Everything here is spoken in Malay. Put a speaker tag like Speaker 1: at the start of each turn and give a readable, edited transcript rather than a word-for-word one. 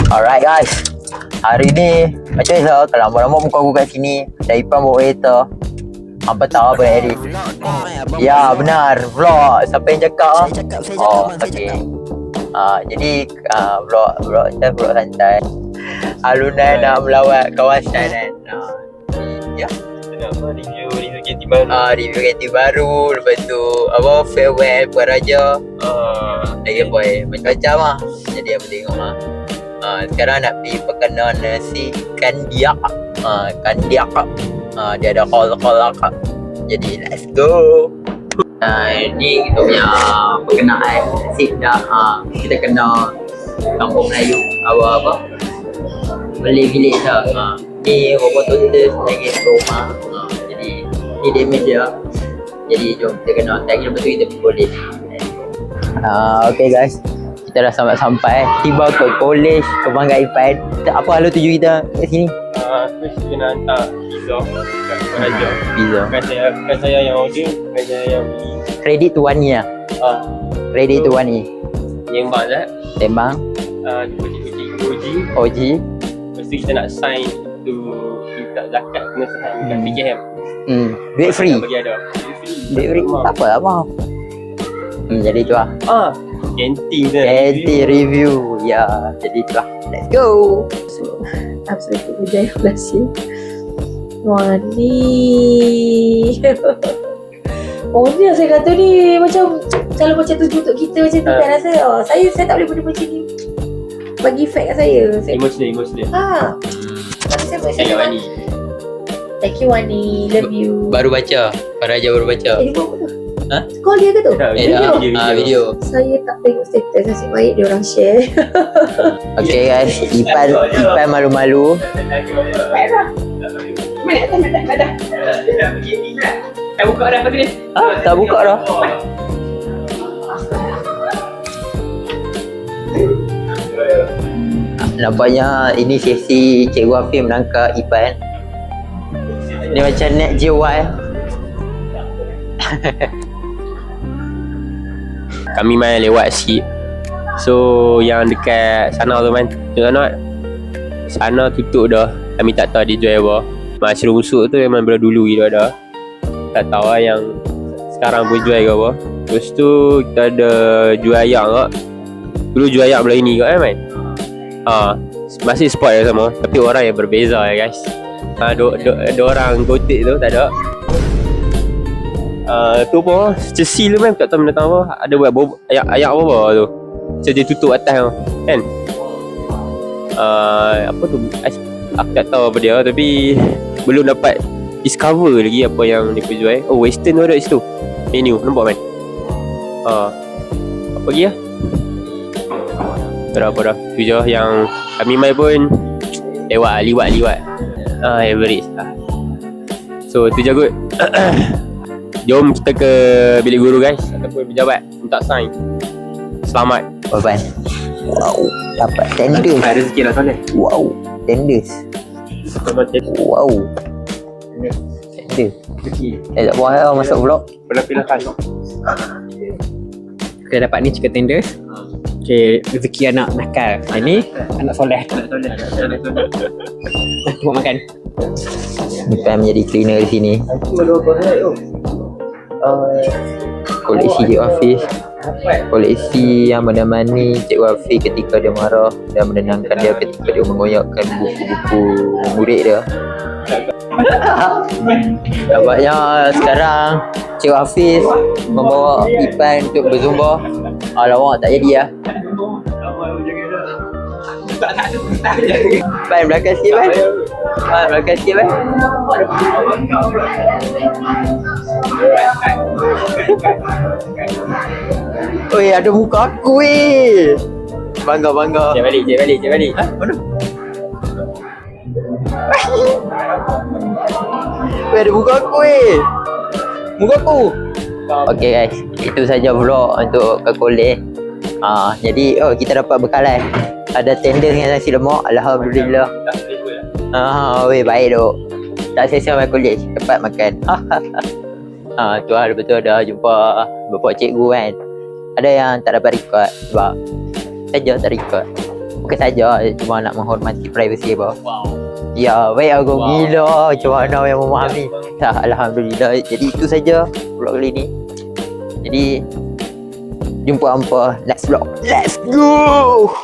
Speaker 1: Alright guys, hari ni macam biasa kalau lama-lama muka aku kat sini dah Ipan bawa kereta. Apa tahu apa edit? Ya benar, vlog. Siapa yang cakap? Oh, okey. Jadi vlog santai. Alunan nak melawat kawasan kan. Ya.
Speaker 2: Kenapa review kereta baru?
Speaker 1: Review kereta baru. Lepas tu apa farewell Puan Raja. Lagi boy macam-macam lah. Jadi apa tengok lah. Sekarang nak pergi perkenalan si Kandiak. Kandiak. Dia ada call akak. Jadi let's go. Ini kita punya perkenaan. Asik dah. Kita kenal kampung Melayu. Apa Malay village dah. Ni rumah total lagi rumah. Jadi ni damage dia. Jadi jom kita kenal. Lagi lepas tu kita pergi college. Okay guys, kita dah sampai tiba ke college Kebanggaan Ipan. Apa halu tuju kita kat sini?
Speaker 2: Aku kena hantar pizza kat Raja.
Speaker 1: Pizza.
Speaker 2: Bukan saya yang order, bukan saya yang beli.
Speaker 1: Credit to one ni lah. Credit to one ni.
Speaker 2: Tembang je.
Speaker 1: Tembang. OG.
Speaker 2: Lepas tu kita nak sign tu minta zakat kena sign kat PKM.
Speaker 1: Duit free.
Speaker 2: Bagi ada.
Speaker 1: Duit free. Tak apa. Jadi tu lah.
Speaker 2: Kantin tu.
Speaker 1: Kantin review. Ya, jadi tu lah. Let's go.
Speaker 3: Absolutely berjaya Malaysia. Wah ni oh ni saya kata ni macam kalau macam tuju untuk kita macam tu kan rasa saya tak boleh benda macam ni bagi efek kat saya.
Speaker 2: Emotional.
Speaker 3: Tapi saya
Speaker 2: Sayang Wani.
Speaker 3: thank you Wani, love you.
Speaker 1: Baru baca. Pak Raja baru baca.
Speaker 3: Buat apa tu? Call dia ke tu?
Speaker 1: Video.
Speaker 3: Saya tak tengok status, nasib baik dia orang share.
Speaker 1: Okay guys, Ipan malu-malu.
Speaker 2: Tak buka dah pagi ni.
Speaker 1: Tak buka dah. Nampaknya ini sesi Cikgu Hafiz menangkap Ipan. Ni macam net JY.
Speaker 2: Kami main lewat sikit. So yang dekat sana tu man, tengok sana tutup dah. Kami tak tahu dia jual apa. Mushroom soup tu memang bila dulu gitu ada. Tak tahu lah yang sekarang pun jual ke apa. Lepas tu kita ada jual ayam kot. Dulu jual ayam belah ini kot man. Masih spot yang sama, tapi orang yang berbeza ya guys. Dua orang gotik tu tak ada. Tu apa Chelsea tu kan tak tahu mendatang apa. Ada buat ayak apa tu. Macam dia tutup atas tu kan. Apa tu aku tak tahu apa dia, tapi belum dapat discover lagi apa yang dia jual. Oh western tu ada kat situ. Menu nampak kan. Apa lagi lah. Berapa dah. Tu je yang kami main pun liwat average lah. So tu je kot. Jom kita ke bilik guru guys, ataupun pejabat minta sign. Selamat.
Speaker 1: Bye-bye. Wow, dapat tender.
Speaker 2: Ada rezeki lah sana.
Speaker 1: Wow, tenders. Wow, tender.
Speaker 2: Rezeki.
Speaker 1: Tak buat lah masuk vlog.
Speaker 2: Pilih-pilihkan.
Speaker 4: Kita dapat ni chicken tenders. Okay, rezeki anak nakal. Ini anak soleh. Buat makan.
Speaker 1: Ipan menjadi cleaner di sini. Koleksi Cikgu Hafiz. Koleksi yang menemani Cikgu Hafiz ketika dia marah dan menenangkan dia ketika dia mengoyakkan buku-buku murid dia. Nampaknya sekarang Cikgu Hafiz membawa Ipan untuk berzumba. Alamak, tak jadi lah. Ipan belakang sikit Ipan. Belakang sikit Ipan. Oi, ada muka aku weh. Bangga.
Speaker 2: Cik balik.
Speaker 1: Mana? Weh, ada muka aku weh. Muka aku. Okay guys, itu saja vlog untuk ke college. Jadi kita dapat bekalan. Ada tender dengan nasi lemak. Alhamdulillah. Weh, baik dok. Tak sia-sia main college, dapat makan. Tu lah, lepas tu ada jumpa beberapa cikgu kan. Ada yang tak dapat record sebab saja tak record. Bukan saja cuma nak menghormati privasi apa.
Speaker 2: Wow.
Speaker 1: Ya, baik aku
Speaker 2: Wow.
Speaker 1: gila macam mana yang memahami. Tak, alhamdulillah. Jadi itu saja vlog kali ni. Jadi jumpa hampa next vlog. Let's go.